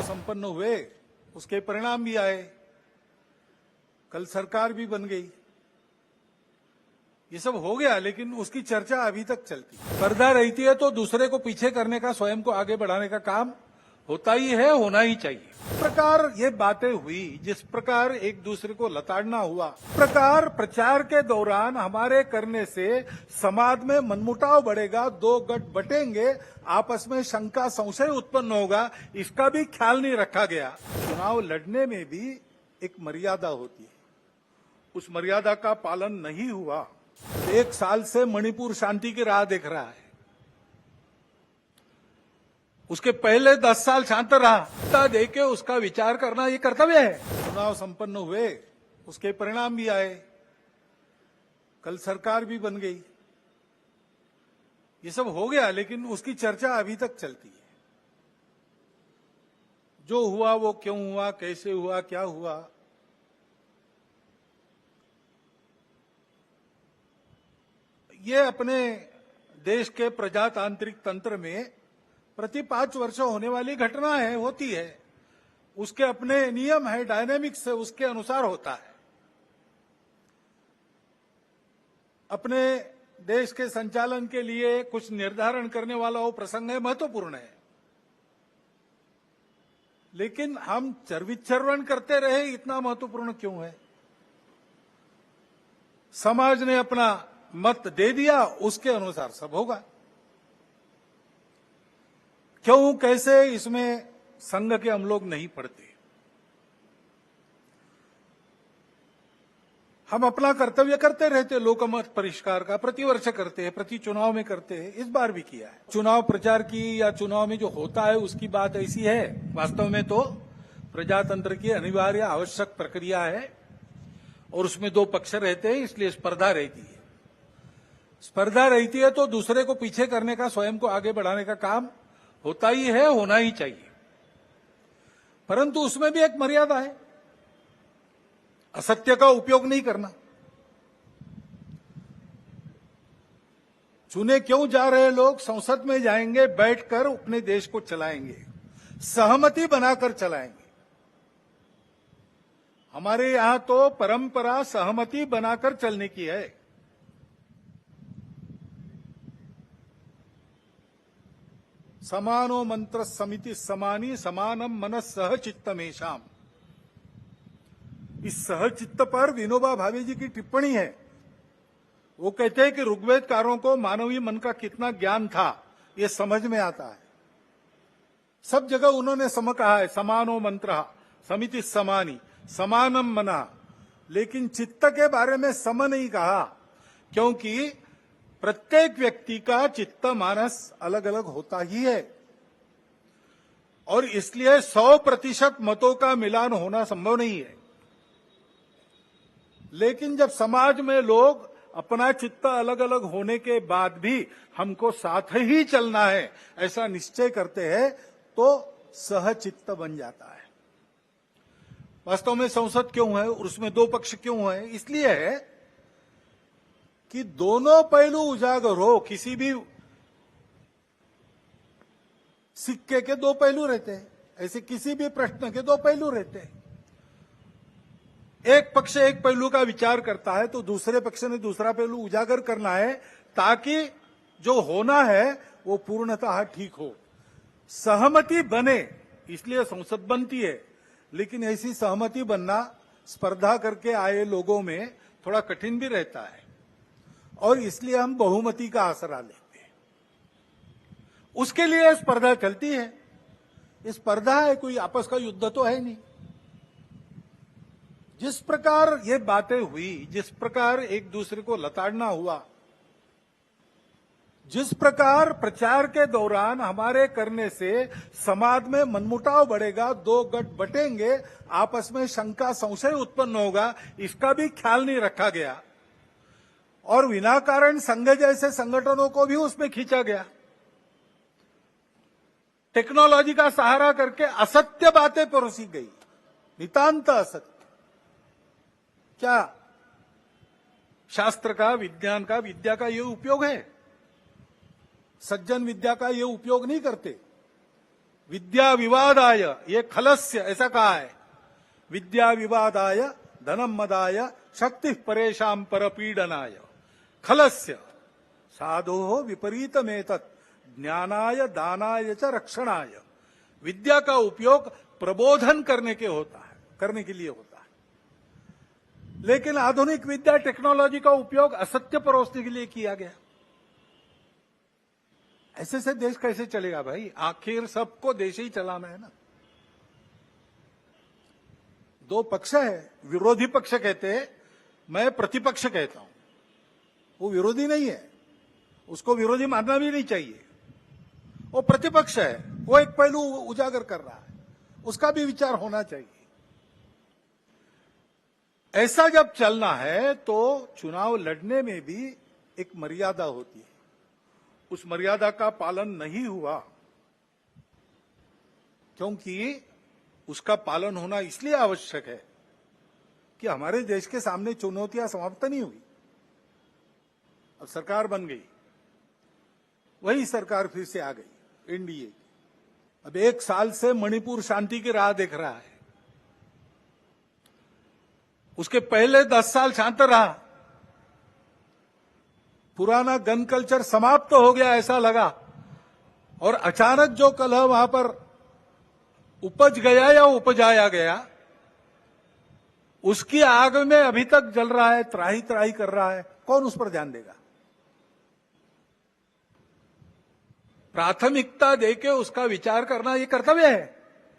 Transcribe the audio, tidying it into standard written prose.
संपन्न हुए, उसके परिणाम भी आए, कल सरकार भी बन गई, ये सब हो गया, लेकिन उसकी चर्चा अभी तक चलती है। स्पर्धा रहती है तो दूसरे को पीछे करने का, स्वयं को आगे बढ़ाने का काम होता ही है, होना ही चाहिए। इस प्रकार ये बातें हुई, जिस प्रकार एक दूसरे को लताड़ना हुआ, इस प्रकार प्रचार के दौरान हमारे करने से समाज में मनमुटाव बढ़ेगा, दो गठ बटेंगे, आपस में शंका संशय उत्पन्न होगा, इसका भी ख्याल नहीं रखा गया। चुनाव लड़ने में भी एक मर्यादा होती है, उस मर्यादा का पालन नहीं हुआ। 1 साल से मणिपुर शांति की राह देख रहा है, उसके पहले 10 साल शांत रहा, देके उसका विचार करना ये कर्तव्य है। चुनाव संपन्न हुए, उसके परिणाम भी आए, कल सरकार भी बन गई, ये सब हो गया, लेकिन उसकी चर्चा अभी तक चलती है। जो हुआ वो क्यों हुआ, कैसे हुआ, क्या हुआ, ये अपने देश के प्रजातांत्रिक तंत्र में प्रति 5 वर्ष होने वाली घटना है, होती है, उसके अपने नियम है, डायनेमिक्स है, उसके अनुसार होता है। अपने देश के संचालन के लिए कुछ निर्धारण करने वाला वो प्रसंग है, महत्वपूर्ण है, लेकिन हम चरविचरवन करते रहे, इतना महत्वपूर्ण क्यों है? समाज ने अपना मत दे दिया, उसके अनुसार सब होगा। क्यों कैसे, इसमें संघ के हम लोग नहीं पढ़ते। हम अपना कर्तव्य करते रहते, लोकमत परिष्कार का प्रतिवर्ष करते हैं, प्रति चुनाव में करते हैं, इस बार भी किया है। चुनाव प्रचार की या चुनाव में जो होता है उसकी बात ऐसी है, वास्तव में तो प्रजातंत्र की अनिवार्य आवश्यक प्रक्रिया है, और उसमें 2 पक्ष रहते हैं, इसलिए स्पर्धा रहती है। स्पर्धा रहती है तो दूसरे को पीछे करने का, स्वयं को आगे बढ़ाने का काम होता ही है, होना ही चाहिए, परंतु उसमें भी एक मर्यादा है, असत्य का उपयोग नहीं करना। चुने क्यों जा रहे लोग संसद में जाएंगे, बैठकर अपने देश को चलाएंगे, सहमति बनाकर चलाएंगे। हमारे यहां तो परंपरा सहमति बनाकर चलने की है। समानो मंत्र समिति समानी समानम मनस सहचित्तमेशाम। इस सहचित्त पर विनोबा भावे जी की टिप्पणी है। वो कहते हैं कि ऋग्वेदकारों को मानवीय मन का कितना ज्ञान था ये समझ में आता है। सब जगह उन्होंने कहा है, समानो मंत्र समिति समानी समानम मना, लेकिन चित्त के बारे में सम नहीं कहा, क्योंकि प्रत्येक व्यक्ति का चित्त मानस अलग अलग होता ही है, और इसलिए 100% मतों का मिलान होना संभव नहीं है। लेकिन जब समाज में लोग अपना चित्त अलग अलग होने के बाद भी हमको साथ ही चलना है ऐसा निश्चय करते हैं, तो सहचित्त बन जाता है। वास्तव में संसद क्यों है और उसमें 2 पक्ष क्यों है? इसलिए है कि दोनों पहलू उजागर हो। किसी भी सिक्के के 2 पहलू रहते हैं, ऐसे किसी भी प्रश्न के 2 पहलू रहते हैं। एक पक्ष एक पहलू का विचार करता है तो दूसरे पक्ष ने दूसरा पहलू उजागर करना है, ताकि जो होना है वो पूर्णतः ठीक हो, सहमति बने। इसलिए संसद बनती है, लेकिन ऐसी सहमति बनना स्पर्धा करके आए लोगों में थोड़ा कठिन भी रहता है, और इसलिए हम बहुमति का आसरा लेते हैं। उसके लिए स्पर्धा चलती है। ये स्पर्धा है, कोई आपस का युद्ध तो है नहीं। जिस प्रकार ये बातें हुई, जिस प्रकार एक दूसरे को लताड़ना हुआ, जिस प्रकार प्रचार के दौरान हमारे करने से समाज में मनमुटाव बढ़ेगा, 2 गठ बटेंगे, आपस में शंका संशय उत्पन्न होगा, इसका भी ख्याल नहीं रखा गया, और विनाकारण संघ जैसे संगठनों को भी उसमें खींचा गया। टेक्नोलॉजी का सहारा करके असत्य बातें परोसी गई, नितांत असत्य। क्या शास्त्र का, विज्ञान का, विद्या का ये उपयोग है? सज्जन विद्या का ये उपयोग नहीं करते। विद्या विवादाय, ये खलस्य ऐसा कहा है, विद्या विवादाय धनम मदाय शक्ति परेशान परपीडनाय खलस्य साधो विपरीतमेतत् ज्ञानाय दानाय च रक्षणाय। विद्या का उपयोग प्रबोधन करने के लिए होता है, लेकिन आधुनिक विद्या टेक्नोलॉजी का उपयोग असत्य परोसने के लिए किया गया। ऐसे से देश कैसे चलेगा भाई? आखिर सबको देश ही चलाना है ना। दो पक्ष है, विरोधी पक्ष कहते हैं, मैं प्रतिपक्ष कहता हूं। वो विरोधी नहीं है, उसको विरोधी मानना भी नहीं चाहिए। वो प्रतिपक्ष है, वो एक पहलू उजागर कर रहा है, उसका भी विचार होना चाहिए। ऐसा जब चलना है तो चुनाव लड़ने में भी एक मर्यादा होती है। उस मर्यादा का पालन नहीं हुआ, क्योंकि उसका पालन होना इसलिए आवश्यक है कि हमारे देश के सामने चुनौतियां समाप्त नहीं हुई। अब सरकार बन गई, वही सरकार फिर से आ गई एनडीए। अब 1 साल से मणिपुर शांति की राह देख रहा है। उसके पहले 10 साल शांत रहा, पुराना गन कल्चर समाप्त तो हो गया ऐसा लगा, और अचानक जो कलह वहां पर उपज गया या उपजाया गया, उसकी आग में अभी तक जल रहा है, त्राही त्राही कर रहा है। कौन उस पर ध्यान देगा? प्राथमिकता देके उसका विचार करना ये कर्तव्य है।